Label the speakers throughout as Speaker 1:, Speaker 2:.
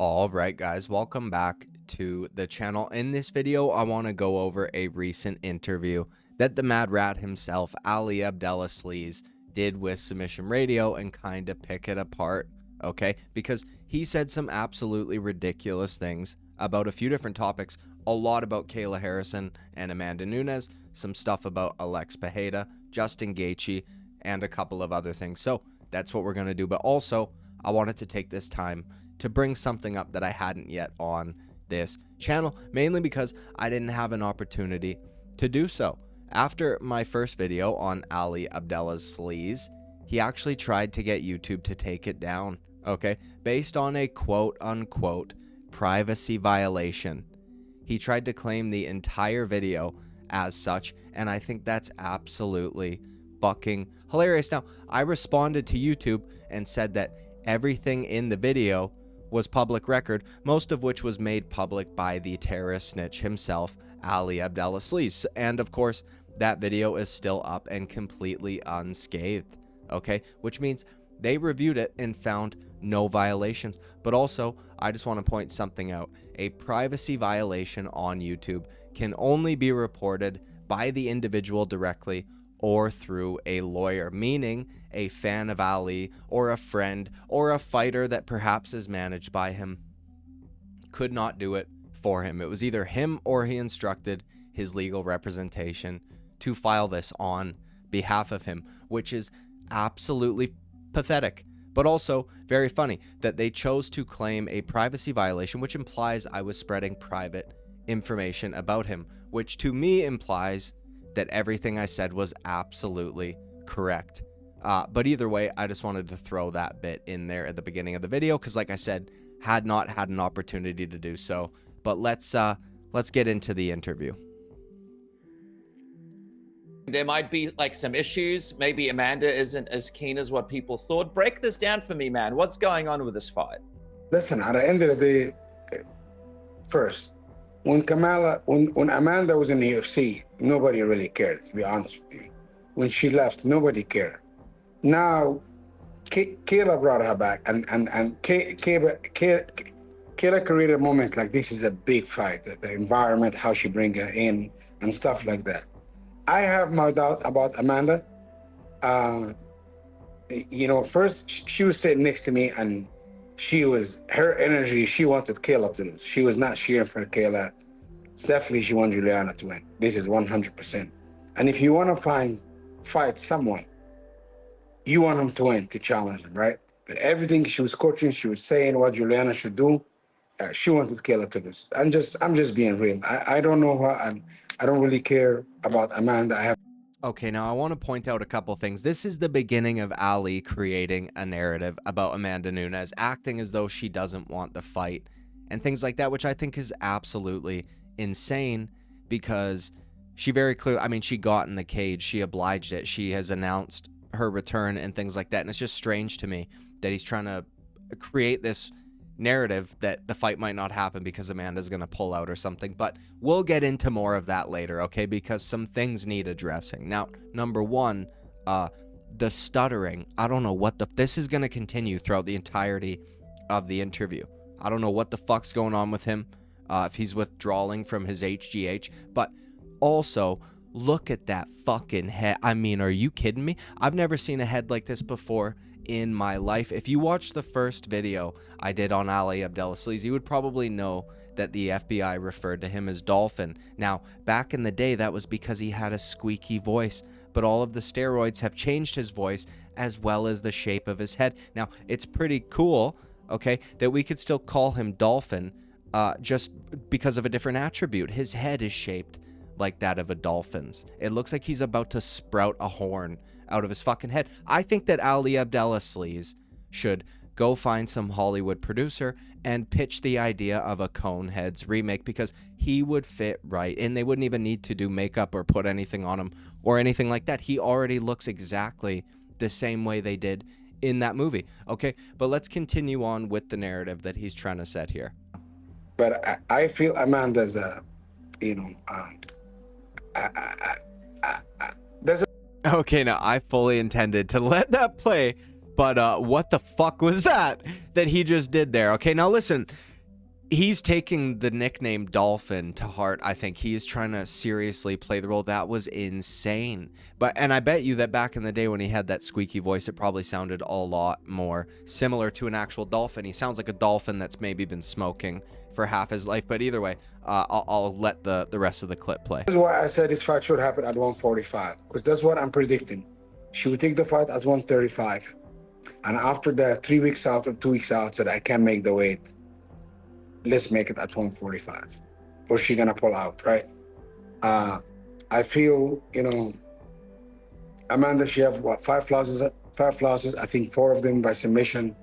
Speaker 1: All right, guys, welcome back to the channel. In this video, I want to go over a recent interview that the Mad Rat himself, Ali Abdelaziz, did with Submission Radio and kind of pick it apart, okay? Because he said some absolutely ridiculous things about a few different topics, a lot about Kayla Harrison and Amanda Nunes, some stuff about Alex Pereira, Justin Gaethje, and a couple of other things. So that's what we're going to do. But also, I wanted to take this time to bring something up that I hadn't yet on this channel, mainly because I didn't have an opportunity to do so. After my first video on Ali Abdelaziz, he actually tried to get YouTube to take it down, okay, based on a quote-unquote privacy violation. He tried to claim the entire video as such, and I think that's absolutely fucking hilarious. Now, I responded to YouTube and said that everything in the video was public record, most of which was made public by the terrorist snitch himself, Ali Abdelaziz. And of course, that video is still up and completely unscathed, okay? Which means they reviewed it and found no violations. But also, I just want to point something out. A privacy violation on YouTube can only be reported by the individual directly or through a lawyer, meaning a fan of Ali or a friend or a fighter that perhaps is managed by him could not do it for him. It was either him or he instructed his legal representation to file this on behalf of him, which is absolutely pathetic, but also very funny that they chose to claim a privacy violation, which implies I was spreading private information about him, which to me implies that everything I said was absolutely correct. But either way, I just wanted to throw that bit in there at the beginning of the video because, like I said, had not had an opportunity to do so. But let's get into the interview.
Speaker 2: There might be like some issues. Maybe Amanda isn't as keen as what people thought. Break this down for me, man. What's going on with this fight?
Speaker 3: Listen, at the end of the day, first, when Amanda was in the UFC, nobody really cared, to be honest with you. When she left, nobody cared. Now, Kayla brought her back, and Kayla created a moment like this is a big fight, the environment, how she bring her in, and stuff like that. I have my doubt about Amanda. You know, first, she was sitting next to me, and her energy, she wanted Kayla to lose. She was not cheering for Kayla. It's definitely she wanted Juliana to win. This is 100%. And if you want to fight someone, you want them to win, to challenge them, right? But everything she was coaching, she was saying what Juliana should do. She wanted Kayla to lose. I'm just being real. I don't know her, and I don't really care about Amanda.
Speaker 1: Okay, now I want to point out a couple things. This is the beginning of Ali creating a narrative about Amanda Nunes, acting as though she doesn't want the fight and things like that, which I think is absolutely insane because she very clearly, I mean, she got in the cage, she obliged it, she has announced her return and things like that. And it's just strange to me that he's trying to create this narrative that the fight might not happen because Amanda's going to pull out or something, but we'll get into more of that later, okay? Because some things need addressing. Now, number one, the stuttering. I don't know what this is going to continue throughout the entirety of the interview. I don't know what the fuck's going on with him, if he's withdrawing from his HGH, but also look at that fucking head. I mean, are you kidding me? I've never seen a head like this before in my life. If you watched the first video I did on Ali Abdelaziz, you would probably know that the FBI referred to him as Dolphin. Now, back in the day, that was because he had a squeaky voice, but all of the steroids have changed his voice as well as the shape of his head. Now, it's pretty cool, okay, that we could still call him Dolphin just because of a different attribute. His head is shaped like that of a dolphin's. It looks like he's about to sprout a horn out of his fucking head. I think that Ali Abdelaziz should go find some Hollywood producer and pitch the idea of a Coneheads remake because he would fit right, and they wouldn't even need to do makeup or put anything on him or anything like that. He already looks exactly the same way they did in that movie, okay? But let's continue on with the narrative that he's trying to set here.
Speaker 3: But I feel Amanda's you know,
Speaker 1: Okay, now I fully intended to let that play, but what the fuck was that he just did there? Okay, now listen, he's taking the nickname Dolphin to heart. I think he is trying to seriously play the role. That was insane. And I bet you that back in the day when he had that squeaky voice, it probably sounded a lot more similar to an actual dolphin. He sounds like a dolphin that's maybe been smoking for half his life. But either way, I'll let the rest of the clip play.
Speaker 3: That's why I said this fight should happen at 145, because that's what I'm predicting. She would take the fight at 135. And after the 3 weeks out or 2 weeks out, said I can't make the weight. Let's make it at 145, or she gonna pull out, right? I feel, you know, Amanda, she have what, 5 losses? I think 4 of them by submission.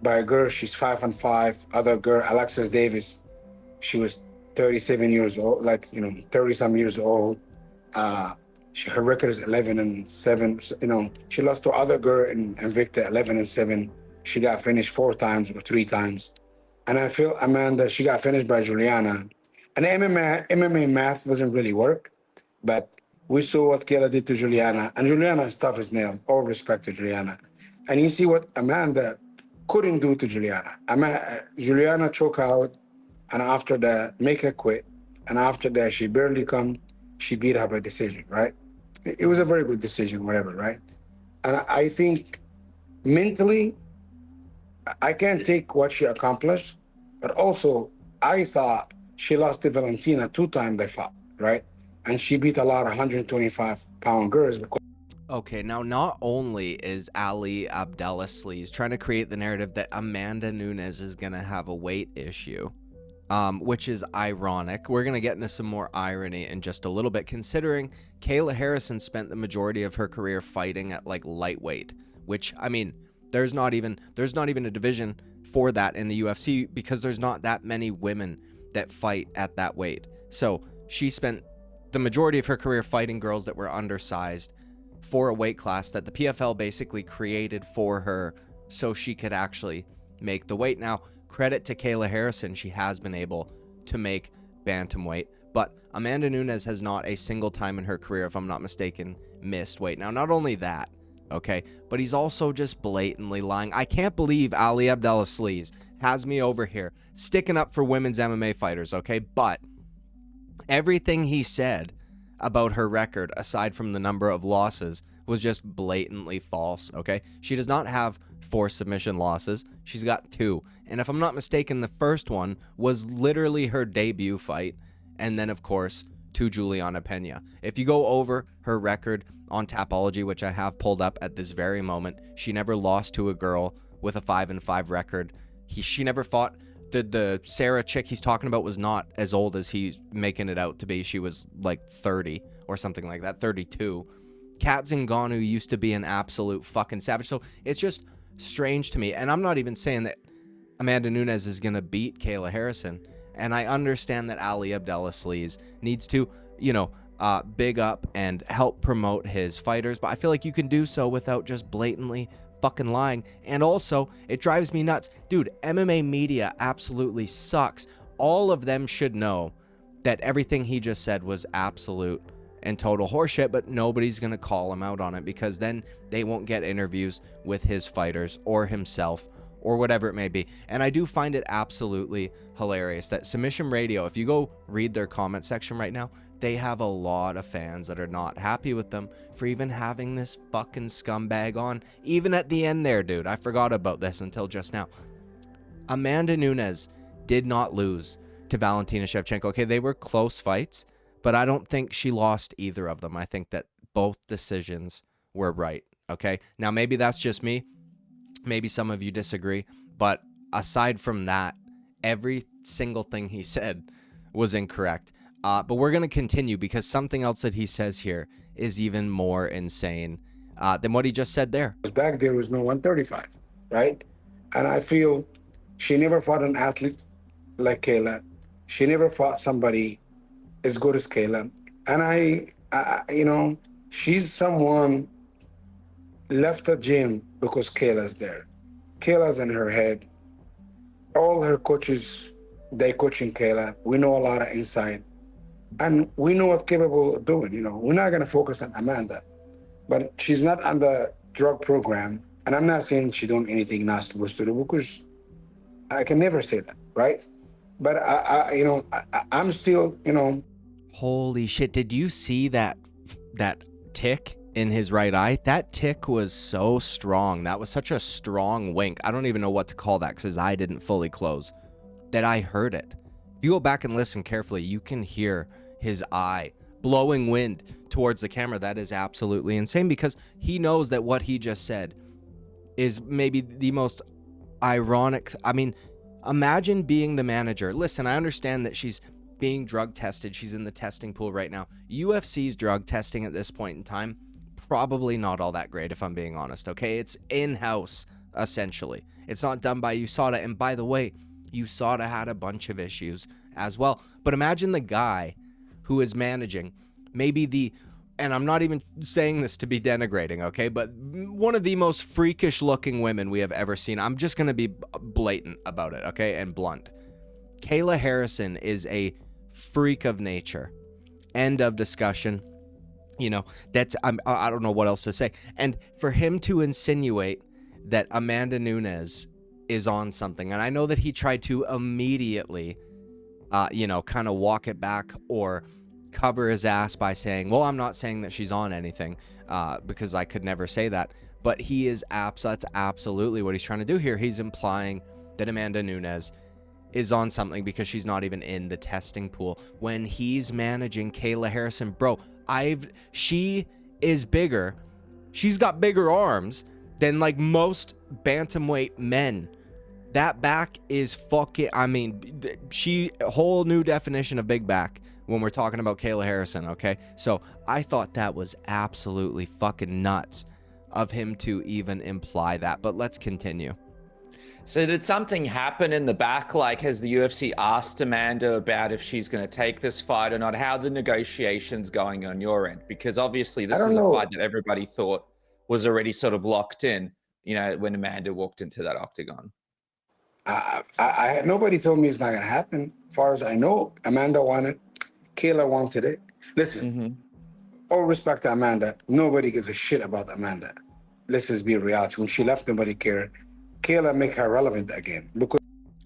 Speaker 3: By a girl, she's 5-5. Other girl, Alexis Davis, she was 37 years old, like, you know, 30 some years old. Her record is 11-7. You know, she lost to other girl in Invicta, 11-7. She got finished 4 times or 3 times. And I feel Amanda, she got finished by Juliana. And MMA math doesn't really work, but we saw what Kayla did to Juliana. And Juliana is tough as nails. All respect to Juliana. And you see what Amanda couldn't do to Juliana. Juliana choke out, and after that, make her quit. And after that, she barely come. She beat her by decision, right? It was a very good decision, whatever, right? And I think mentally, I can't take what she accomplished, but also I thought she lost to Valentina 2 times they fought, right? And she beat a lot of 125-pound girls.
Speaker 1: Okay, now not only is Ali Abdelaziz trying to create the narrative that Amanda Nunes is going to have a weight issue, which is ironic. We're going to get into some more irony in just a little bit, considering Kayla Harrison spent the majority of her career fighting at like lightweight, which, I mean, there's not even a division for that in the UFC because there's not that many women that fight at that weight. So she spent the majority of her career fighting girls that were undersized for a weight class that the PFL basically created for her so she could actually make the weight. Now, credit to Kayla Harrison, she has been able to make bantamweight, but Amanda Nunes has not a single time in her career, if I'm not mistaken, missed weight. Now, not only that, okay, but he's also just blatantly lying. I can't believe Ali Abdelaziz has me over here sticking up for women's MMA fighters, okay, but everything he said about her record, aside from the number of losses, was just blatantly false, okay? She does not have 4 submission losses. She's got 2. And if I'm not mistaken, the first one was literally her debut fight, and then, of course, to Juliana Pena. If you go over her record on Tapology, which I have pulled up at this very moment, she never lost to a girl with a 5-5 record. She never fought. The Sarah chick he's talking about was not as old as he's making it out to be. She was like 30 or something like that, 32. Kat Zingano used to be an absolute fucking savage. So it's just strange to me. And I'm not even saying that Amanda Nunes is going to beat Kayla Harrison. And I understand that Ali Abdelaziz needs to, you know, big up and help promote his fighters. But I feel like you can do so without just blatantly fucking lying. And also, it drives me nuts. Dude, MMA media absolutely sucks. All of them should know that everything he just said was absolute and total horseshit, but nobody's going to call him out on it because then they won't get interviews with his fighters or himself or whatever it may be. And I do find it absolutely hilarious that Submission Radio, if you go read their comment section right now, they have a lot of fans that are not happy with them for even having this fucking scumbag on. Even at the end there, dude, I forgot about this until just now. Amanda Nunes did not lose to Valentina Shevchenko. Okay, they were close fights, but I don't think she lost either of them. I think that both decisions were right, okay? Now, maybe that's just me. Maybe some of you disagree, but aside from that, every single thing he said was incorrect. But we're going to continue because something else that he says here is even more insane than what he just said there.
Speaker 3: Back there was no 135, right? And I feel she never fought an athlete like Kayla. She never fought somebody as good as Kayla. And I you know, she's someone left the gym because Kayla's there. Kayla's in her head. All her coaches, they coaching Kayla. We know a lot of inside. And we know what's capable of doing, you know. We're not gonna focus on Amanda, but she's not on the drug program. And I'm not saying she doing anything not supposed to do because I can never say that, right? But I'm still,
Speaker 1: Holy shit, did you see that tick in his right eye? That tick was so strong. That was such a strong wink. I don't even know what to call that because his eye didn't fully close, that I heard it. If you go back and listen carefully, you can hear his eye blowing wind towards the camera. That is absolutely insane because he knows that what he just said is maybe the most ironic. I mean, imagine being the manager. Listen, I understand that she's being drug tested. She's in the testing pool right now. UFC's drug testing at this point in time, probably not all that great, if I'm being honest, okay? It's in-house, essentially. It's not done by USADA. And by the way, USADA had a bunch of issues as well. But imagine the guy who is managing maybe and I'm not even saying this to be denigrating, okay, but one of the most freakish looking women we have ever seen. I'm just going to be blatant about it, okay, and blunt. Kayla Harrison is a freak of nature. End of discussion. You know, I don't know what else to say. And for him to insinuate that Amanda Nunes is on something, and I know that he tried to immediately, kind of walk it back or cover his ass by saying, well, I'm not saying that she's on anything, because I could never say that. But that's absolutely what he's trying to do here. He's implying that Amanda Nunes is on something because she's not even in the testing pool when he's managing Kayla Harrison. Bro, she is bigger. She's got bigger arms than like most bantamweight men. That back is fucking, I mean, whole new definition of big back when we're talking about Kayla Harrison, okay? So I thought that was absolutely fucking nuts of him to even imply that, but let's continue.
Speaker 2: So did something happen in the back? Like, has the UFC asked Amanda about if she's going to take this fight or not? How are the negotiations going on your end? Because obviously this is a fight that everybody thought was already sort of locked in, when Amanda walked into that octagon.
Speaker 3: Nobody told me it's not going to happen. As far as I know, Amanda wanted, Kayla wanted it. Listen, all respect to Amanda, nobody gives a shit about Amanda. Let's just be reality. When she left, nobody cared. Kayla make her relevant again.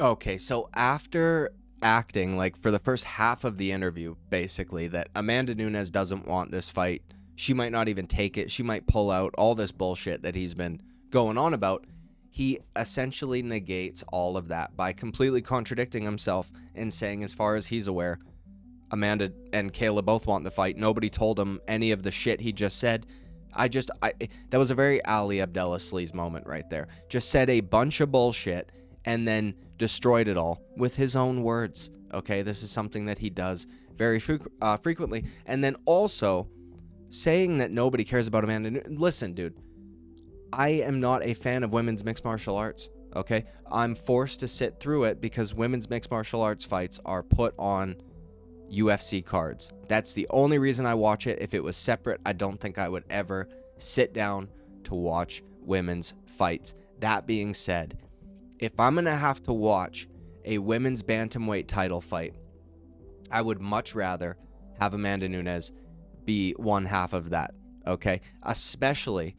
Speaker 1: Okay, so after acting like for the first half of the interview, basically, that Amanda Nunes doesn't want this fight, she might not even take it, she might pull out, all this bullshit that he's been going on about, he essentially negates all of that by completely contradicting himself and saying, as far as he's aware, Amanda and Kayla both want the fight. Nobody told him any of the shit he just said. That was a very Ali Abdelaziz moment right there. Just said a bunch of bullshit and then destroyed it all with his own words. Okay, this is something that he does very frequently. And then also saying that nobody cares about Amanda. Listen, dude, I am not a fan of women's mixed martial arts. Okay, I'm forced to sit through it because women's mixed martial arts fights are put on UFC cards. That's the only reason I watch it. If it was separate, I don't think I would ever sit down to watch women's fights. That being said, if I'm going to have to watch a women's bantamweight title fight, I would much rather have Amanda Nunes be one half of that, okay? Especially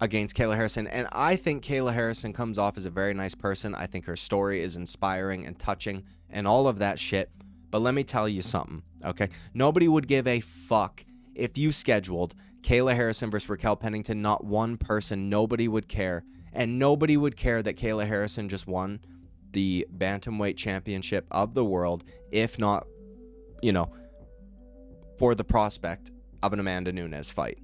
Speaker 1: against Kayla Harrison. And I think Kayla Harrison comes off as a very nice person. I think her story is inspiring and touching and all of that shit. But let me tell you something, okay? Nobody would give a fuck if you scheduled Kayla Harrison versus Raquel Pennington. Not one person, nobody would care. And nobody would care that Kayla Harrison just won the bantamweight championship of the world, if not, for the prospect of an Amanda Nunes fight.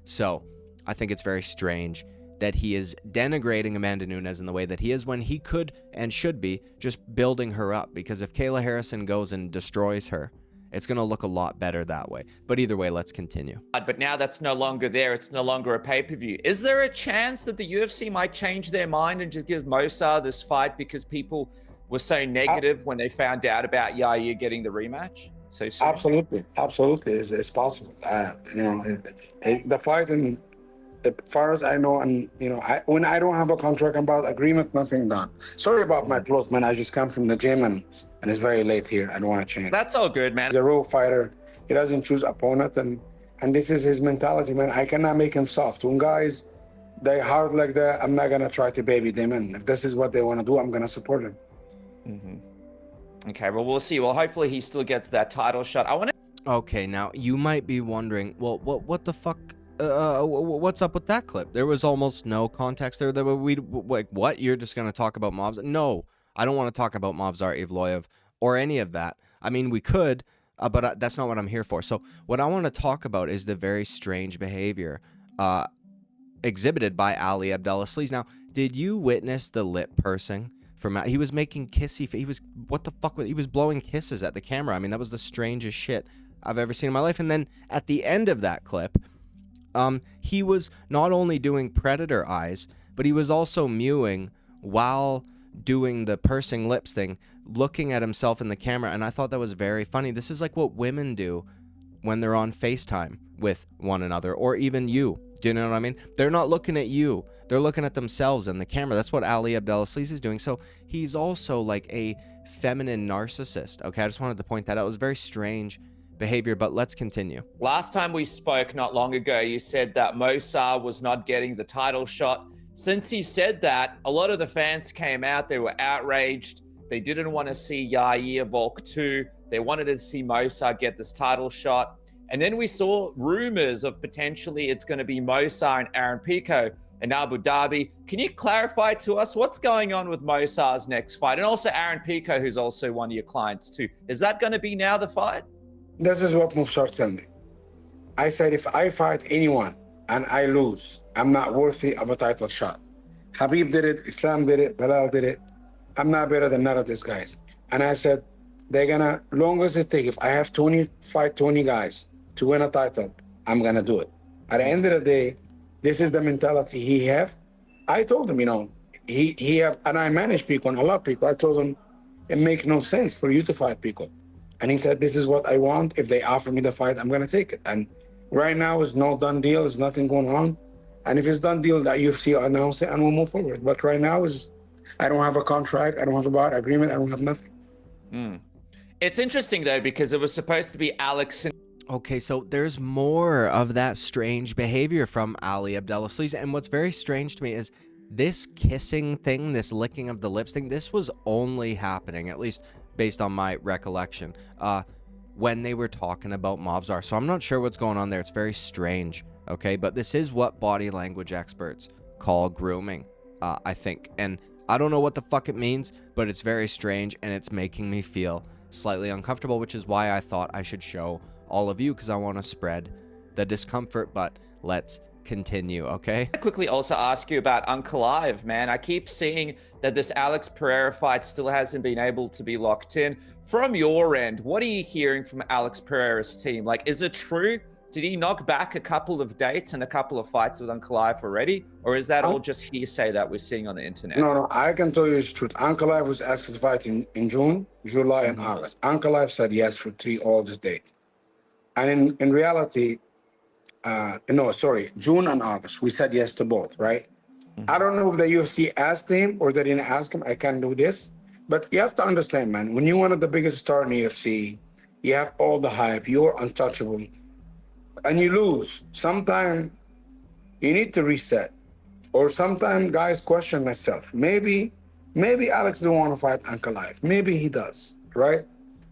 Speaker 1: So I think it's very strange that he is denigrating Amanda Nunes in the way that he is when he could and should be just building her up. Because if Kayla Harrison goes and destroys her, it's going to look a lot better that way. But either way, let's continue.
Speaker 2: But now that's no longer there. It's no longer a pay-per-view. Is there a chance that the UFC might change their mind and just give Mosa this fight because people were so negative when they found out about Yair getting the rematch so soon?
Speaker 3: Absolutely, it's possible. The fight, and as far as I know, and when I don't have a contract about agreement, nothing done. Sorry about my clothes, man. I just come from the gym and it's very late here. I don't want to change.
Speaker 2: That's all good, man.
Speaker 3: He's a real fighter. He doesn't choose opponent, and this is his mentality, man. I cannot make him soft. When guys, they hard like that, I'm not gonna try to baby them in. If this is what they want to do, I'm gonna support them.
Speaker 2: Okay, well, we'll see. Well, hopefully he still gets that title shot. I want to.
Speaker 1: Okay, now you might be wondering, well, what the fuck? What's up with that clip? There was almost no context there. That we like, what? You're just gonna talk about Movs? No, I don't want to talk about Movsar Evloev or any of that. I mean, we could, but that's not what I'm here for. So what I want to talk about is the very strange behavior exhibited by Ali Abdelaziz. Now, did you witness the lip pursing from? He was making kissy. He was, what the fuck? He was blowing kisses at the camera. I mean, that was the strangest shit I've ever seen in my life. And then at the end of that clip, he was not only doing predator eyes, but he was also mewing while doing the pursing lips thing, looking at himself in the camera. And I thought that was very funny. This is like what women do when they're on FaceTime with one another, or even you. Do you know what I mean? They're not looking at you. They're looking at themselves in the camera. That's what Ali Abdelaziz is doing. So he's also like a feminine narcissist. Okay, I just wanted to point that out. It was very strange behavior, but let's continue.
Speaker 2: Last time we spoke not long ago, you said that Mosar was not getting the title shot. Since he said that, a lot of the fans came out. They were outraged. They didn't want to see Yair Volk 2. They wanted to see Mosar get this title shot. And then we saw rumors of potentially it's going to be Mosar and Aaron Pico in Abu Dhabi. Can you clarify to us what's going on with Mosar's next fight? And also Aaron Pico, who's also one of your clients too. Is that going to be now the fight?
Speaker 3: This is what Mufsar told me. I said, if I fight anyone and I lose, I'm not worthy of a title shot. Habib did it, Islam did it, Bilal did it. I'm not better than none of these guys. And I said, they're gonna, long as it takes, if I have 20 guys to win a title, I'm gonna do it. At the end of the day, this is the mentality he have. I told him, you know, he have, and I manage people and a lot of people. I told him, it makes no sense for you to fight people. And he said, this is what I want. If they offer me the fight, I'm gonna take it. And right now is no done deal. There's nothing going on. And if it's done deal, that UFC will announce it and we'll move forward. But right now is, I don't have a contract. I don't have a bar agreement. I don't have nothing.
Speaker 2: It's interesting though, because it was supposed to be Alex.
Speaker 1: Okay, so there's more of that strange behavior from Ali Abdelaziz. And what's very strange to me is this kissing thing, this licking of the lips thing, this was only happening, at least based on my recollection, when they were talking about Movsar. So I'm not sure what's going on there. It's very strange, okay? But this is what body language experts call grooming, I think. And I don't know what the fuck it means, but it's very strange and it's making me feel slightly uncomfortable, which is why I thought I should show all of you, because I want to spread the discomfort. But let's continue, okay?
Speaker 2: I quickly also ask you about Uncle Ive, man. I keep seeing that this Alex Pereira fight still hasn't been able to be locked in. From your end, what are you hearing from Alex Pereira's team? Like, is it true? Did he knock back a couple of dates and a couple of fights with Uncle Ive already? Or is that all just hearsay that we're seeing on the internet?
Speaker 3: No, I can tell you it's truth. Uncle Ive was asked to fight in June, July, and August. Uncle Ive said yes for all these dates. And in reality, June and August, we said yes to both, right? I don't know if the UFC asked him or they didn't ask him. I can't do this. But you have to understand, man, when you're one of the biggest stars in the UFC, you have all the hype, you're untouchable, and you lose. Sometimes you need to reset. Or sometimes guys question myself. Maybe Alex don't want to fight Uncle Ive. Maybe he does, right?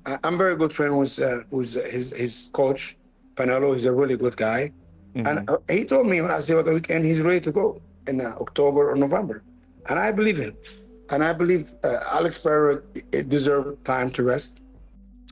Speaker 3: I'm very good friend with his coach, Panelo. He's a really good guy. And he told me when I see about the weekend, he's ready to go in October or November. And I believe him. And I believe Alex Pereira deserved time to rest.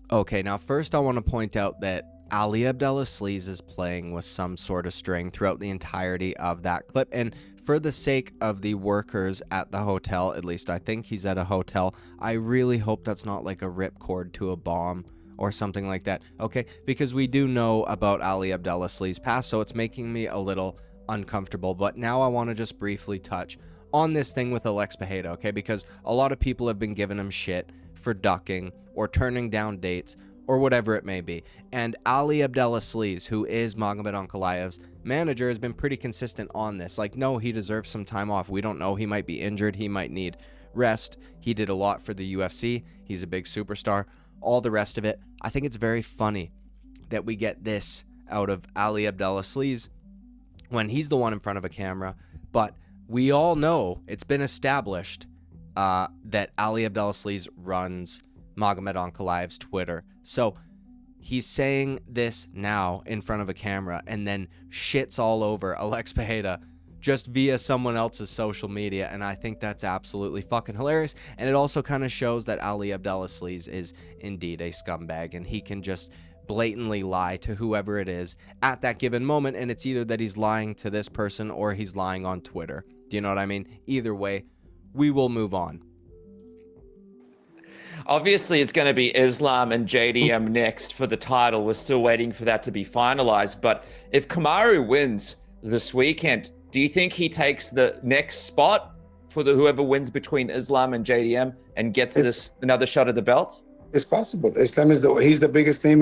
Speaker 1: Okay, now first I want to point out that Ali Abdelaziz is playing with some sort of string throughout the entirety of that clip. And for the sake of the workers at the hotel, at least I think he's at a hotel, I really hope that's not like a ripcord to a bomb or something like that, okay? Because we do know about Ali Abdelaziz's past, so it's making me a little uncomfortable. But now I want to just briefly touch on this thing with Alex Pereira, okay? Because a lot of people have been giving him shit for ducking or turning down dates or whatever it may be. And Ali Abdelaziz, who is Magomed Ankalaev's manager, has been pretty consistent on this. Like, no, he deserves some time off. We don't know. He might be injured. He might need rest. He did a lot for the UFC. He's a big superstar. All the rest of it. I think it's very funny that we get this out of Ali Abdelaziz when he's the one in front of a camera. But we all know, it's been established that Ali Abdelaziz runs Magomed Ankalaev's Twitter. So he's saying this now in front of a camera and then shits all over Alex Pereira just via someone else's social media, and I think that's absolutely fucking hilarious. And it also kind of shows that Ali Abdelaziz is indeed a scumbag, and he can just blatantly lie to whoever it is at that given moment, and it's either that he's lying to this person or he's lying on Twitter. Do you know what I mean? Either way, we will move on.
Speaker 2: Obviously, it's going to be Islam and JDM next for the title. We're still waiting for that to be finalized. But if Kamaru wins this weekend, do you think he takes the next spot for whoever wins between Islam and JDM and gets another shot at the belt?
Speaker 3: It's possible. Islam he's the biggest name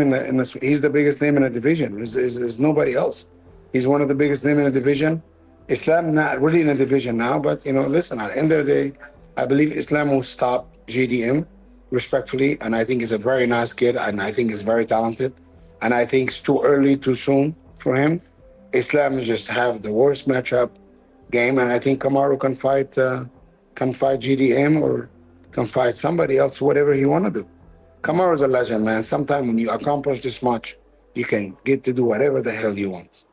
Speaker 3: he's the biggest name in the division. There's nobody else. He's one of the biggest names in the division. Islam not really in the division now, but listen, at the end of the day, I believe Islam will stop JDM respectfully, and I think he's a very nice kid, and I think he's very talented, and I think it's too early, too soon for him. Islam just have the worst matchup game, and I think Kamaru can fight GDM or can fight somebody else, whatever he want to do. Kamaru's a legend, man. Sometimes when you accomplish this much, you can get to do whatever the hell you want.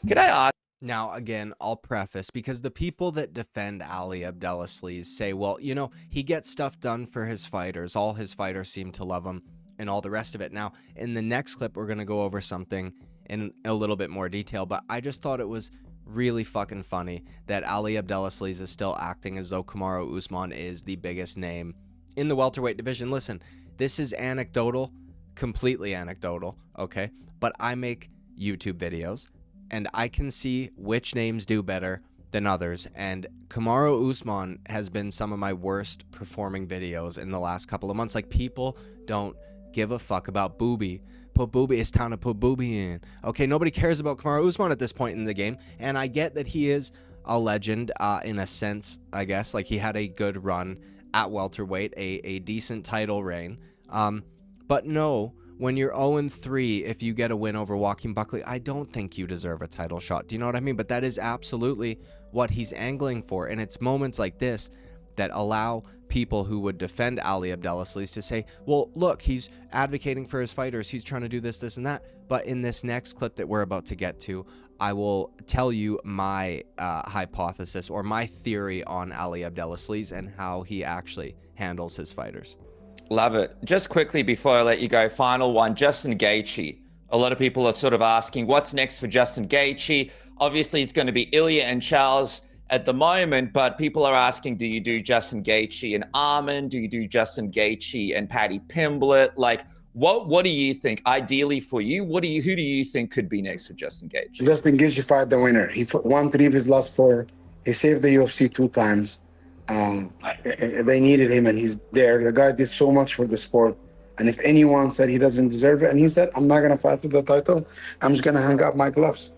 Speaker 2: Can I ask?
Speaker 1: Now, again, I'll preface, because the people that defend Ali Abdelaziz say, well, he gets stuff done for his fighters. All his fighters seem to love him and all the rest of it. Now, in the next clip, we're going to go over something in a little bit more detail, but I just thought it was really fucking funny that Ali Abdelaziz is still acting as though Kamaru Usman is the biggest name in the welterweight division. Listen, this is anecdotal, completely anecdotal, okay? But I make YouTube videos, and I can see which names do better than others, and Kamaru Usman has been some of my worst performing videos in the last couple of months. Like, people don't give a fuck about Booby. It's time to put Booby in. Okay, nobody cares about Kamaru Usman at this point in the game, and I get that he is a legend in a sense, I guess. Like, he had a good run at welterweight, a decent title reign. But no, when you're 0-3, if you get a win over Joaquin Buckley, I don't think you deserve a title shot. Do you know what I mean? But that is absolutely what he's angling for, and it's moments like this that allow people who would defend Ali Abdelaziz to say, well, look, he's advocating for his fighters, he's trying to do this, this, and that. But in this next clip that we're about to get to, I will tell you my hypothesis or my theory on Ali Abdelaziz and how he actually handles his fighters.
Speaker 2: Love it. Just quickly before I let you go, final one, Justin Gaethje. A lot of people are sort of asking, what's next for Justin Gaethje? Obviously, it's going to be Ilya and Charles at the moment, but people are asking, do you do Justin Gaethje and Armin? Do you do Justin Gaethje and Paddy Pimblett? Like, what do you think? Ideally for you, who do you think could be next for Justin Gaethje?
Speaker 3: Justin Gaethje fight the winner. He won 3 of his last 4. He saved the UFC 2 times. They needed him, and he's there. The guy did so much for the sport. And if anyone said he doesn't deserve it, and he said, I'm not going to fight for the title, I'm just going to hang up my gloves.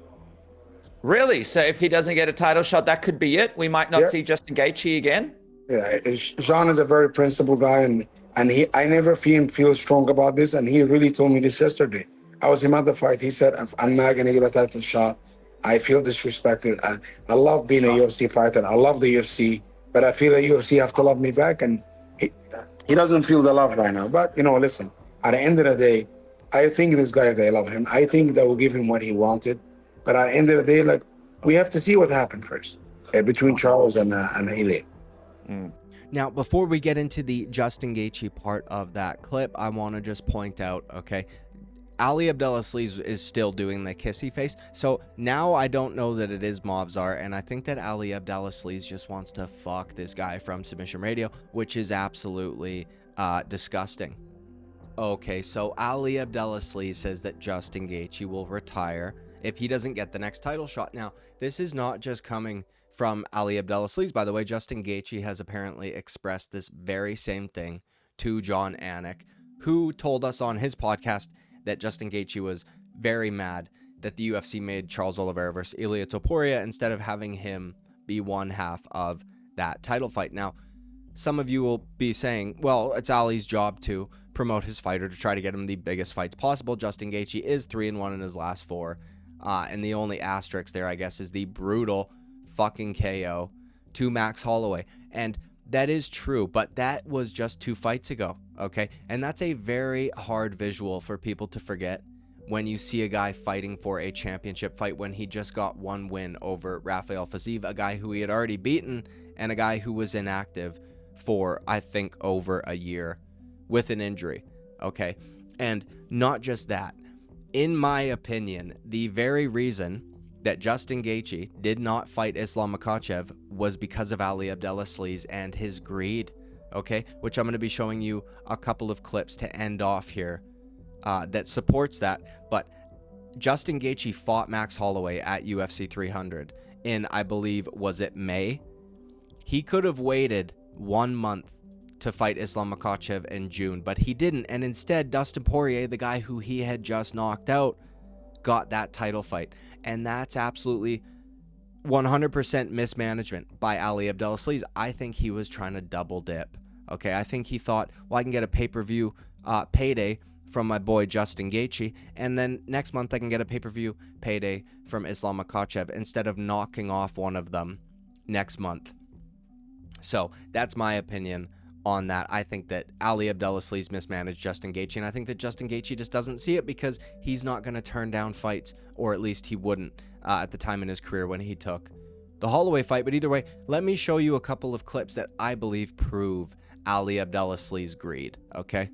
Speaker 2: Really? So if he doesn't get a title shot, that could be it? We might not see Justin Gaethje again?
Speaker 3: Yeah, Jean is a very principled guy, and I never feel strong about this, and he really told me this yesterday. I was him at the fight. He said, I'm not going to get a title shot. I feel disrespected. I love being a UFC fighter. I love the UFC, but I feel the UFC have to love me back, and he doesn't feel the love right now. But, listen, at the end of the day, I think this guy, they love him. I think they will give him what he wanted. But at the end of the day, like, we have to see what happened first between Charles and Ilya.
Speaker 1: Now, before we get into the Justin Gaethje part of that clip, I want to just point out, okay, Ali Abdelaziz is still doing the kissy face. So now I don't know that it is Movzar, and I think that Ali Abdelaziz just wants to fuck this guy from Submission Radio, which is absolutely disgusting. Okay, so Ali Abdelaziz says that Justin Gaethje will retire if he doesn't get the next title shot. Now, this is not just coming from Ali Abdelaziz. By the way, Justin Gaethje has apparently expressed this very same thing to John Anik, who told us on his podcast that Justin Gaethje was very mad that the UFC made Charles Oliveira versus Ilia Topuria instead of having him be one half of that title fight. Now, some of you will be saying, well, it's Ali's job to promote his fighter to try to get him the biggest fights possible. Justin Gaethje is 3-1 in his last 4. And the only asterisk there, I guess, is the brutal fucking KO to Max Holloway. And That is true, but that was just 2 fights ago, okay? And that's a very hard visual for people to forget when you see a guy fighting for a championship fight when he just got 1 win over Raquel, a guy who he had already beaten and a guy who was inactive for, I think, over a year with an injury, okay? And not just that. In my opinion, the very reason that Justin Gaethje did not fight Islam Makhachev was because of Ali Abdelaziz and his greed, okay? Which I'm going to be showing you a couple of clips to end off here that supports that. But Justin Gaethje fought Max Holloway at UFC 300 in, I believe, was it May? He could have waited 1 month to fight Islam Makhachev in June, but he didn't. And instead, Dustin Poirier, the guy who he had just knocked out, got that title fight. And that's absolutely 100% mismanagement by Ali Abdelaziz. I think he was trying to double dip. Okay, I think he thought, well, I can get a pay-per-view payday from my boy Justin Gaethje, and then next month I can get a pay-per-view payday from Islam Makhachev instead of knocking off one of them next month. So that's my opinion on that. I think that Ali Abdelaziz mismanaged Justin Gaethje, and I think that Justin Gaethje just doesn't see it because he's not going to turn down fights, or at least he wouldn't at the time in his career when he took the Holloway fight. But either way, let me show you a couple of clips that I believe prove Ali Abdelaziz's greed, okay?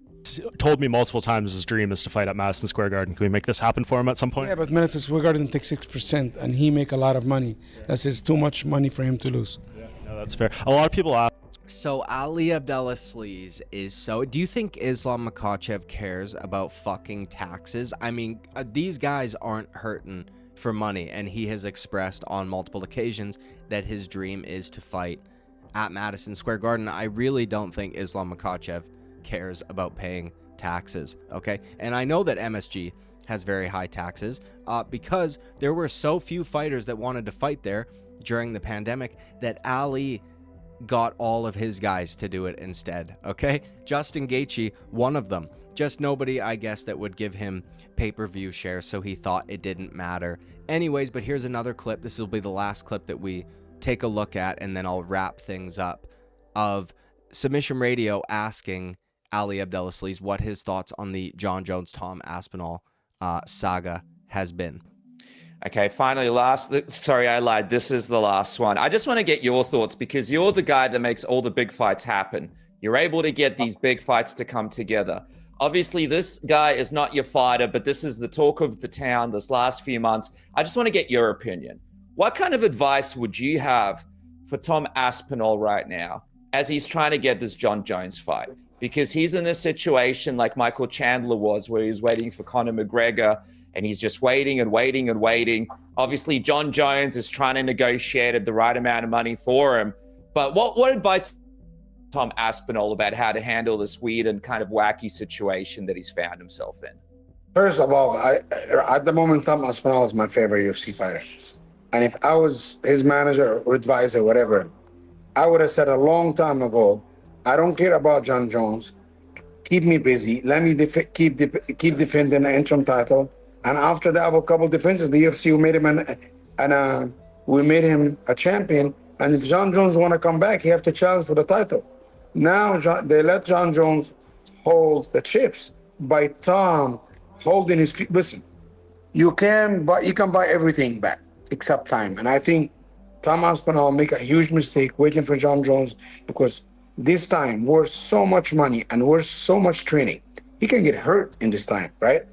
Speaker 4: Told me multiple times his dream is to fight at Madison Square Garden. Can we make this happen for him at some point?
Speaker 5: Yeah, but Madison Square Garden takes 6%, and he make a lot of money. That's just too much money for him to lose.
Speaker 4: Yeah, no, that's fair. A lot of people ask.
Speaker 1: So Ali Abdelaziz is so... Do you think Islam Makhachev cares about fucking taxes? I mean, these guys aren't hurting for money, and he has expressed on multiple occasions that his dream is to fight at Madison Square Garden. I really don't think Islam Makhachev cares about paying taxes, okay? And I know that MSG has very high taxes because there were so few fighters that wanted to fight there during the pandemic that Ali got all of his guys to do it instead, okay? Justin Gaethje, one of them. Just nobody, I guess, that would give him pay-per-view shares, so he thought it didn't matter. Anyways, but here's another clip. This will be the last clip that we take a look at, and then I'll wrap things up, of Submission Radio asking Ali Abdelaziz what his thoughts on the Jon Jones, Tom Aspinall saga has been.
Speaker 2: Okay, finally, sorry, I lied. This is the last one. I just want to get your thoughts because you're the guy that makes all the big fights happen. You're able to get these big fights to come together. Obviously, this guy is not your fighter, but this is the talk of the town this last few months. I just want to get your opinion. What kind of advice would you have for Tom Aspinall right now as he's trying to get this Jon Jones fight? Because he's in this situation like Michael Chandler was, where he was waiting for Conor McGregor, and he's just waiting and waiting and waiting. Obviously, Jon Jones is trying to negotiate the right amount of money for him. But what advice Tom Aspinall about how to handle this weird and kind of wacky situation that he's found himself in?
Speaker 3: First of all, at the moment, Tom Aspinall is my favorite UFC fighter. And if I was his manager or advisor, whatever, I would have said a long time ago, I don't care about Jon Jones. Keep me busy. Let me keep defending the interim title. And after that, I have a couple defenses. The UFC we made him a champion. And if Jon Jones want to come back, he have to challenge for the title. Now they let Jon Jones hold the chips by Tom holding his feet. Listen, you can buy everything back except time. And I think Tom Aspinall make a huge mistake waiting for Jon Jones, because this time worth so much money and worth so much training. He can get hurt in this time, right?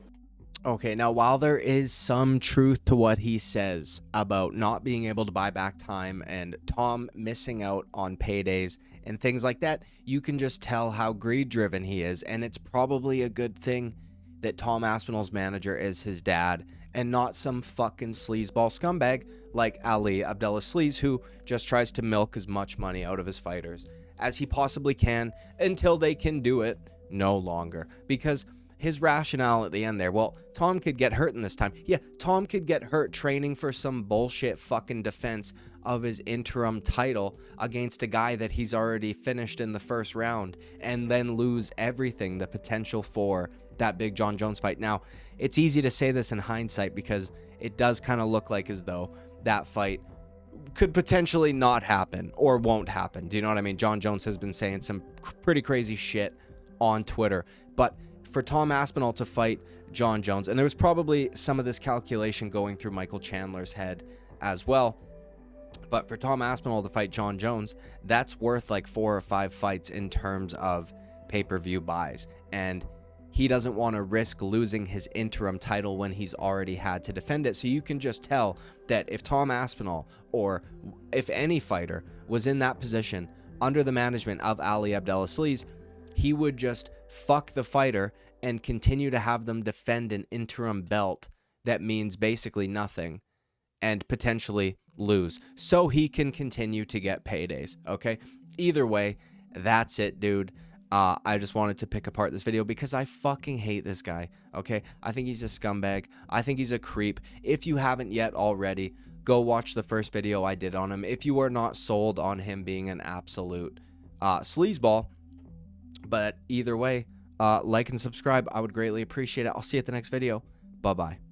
Speaker 1: Okay, now while there is some truth to what he says about not being able to buy back time and Tom missing out on paydays and things like that, you can just tell how greed-driven he is, and it's probably a good thing that Tom Aspinall's manager is his dad and not some fucking sleazeball scumbag like Ali Abdelaziz, who just tries to milk as much money out of his fighters as he possibly can until they can do it no longer. Because his rationale at the end there, well, Tom could get hurt in this time. Yeah, Tom could get hurt training for some bullshit fucking defense of his interim title against a guy that he's already finished in the first round, and then lose everything, the potential for that big Jon Jones fight. Now, it's easy to say this in hindsight because it does kind of look like as though that fight could potentially not happen or won't happen. Do you know what I mean? Jon Jones has been saying some pretty crazy shit on Twitter. But for Tom Aspinall to fight Jon Jones, and there was probably some of this calculation going through Michael Chandler's head as well, but for Tom Aspinall to fight Jon Jones, that's worth like 4 or 5 fights in terms of pay-per-view buys. And he doesn't want to risk losing his interim title when he's already had to defend it. So you can just tell that if Tom Aspinall, or if any fighter, was in that position under the management of Ali Abdelaziz, he would just fuck the fighter and continue to have them defend an interim belt that means basically nothing and potentially lose, so he can continue to get paydays. Okay, either way, that's it, dude. I just wanted to pick apart this video because I fucking hate this guy. Okay, I think he's a scumbag. I think he's a creep. If you haven't yet already, go watch the first video I did on him if you are not sold on him being an absolute sleazeball. But either way, like and subscribe. I would greatly appreciate it. I'll see you at the next video. Bye bye.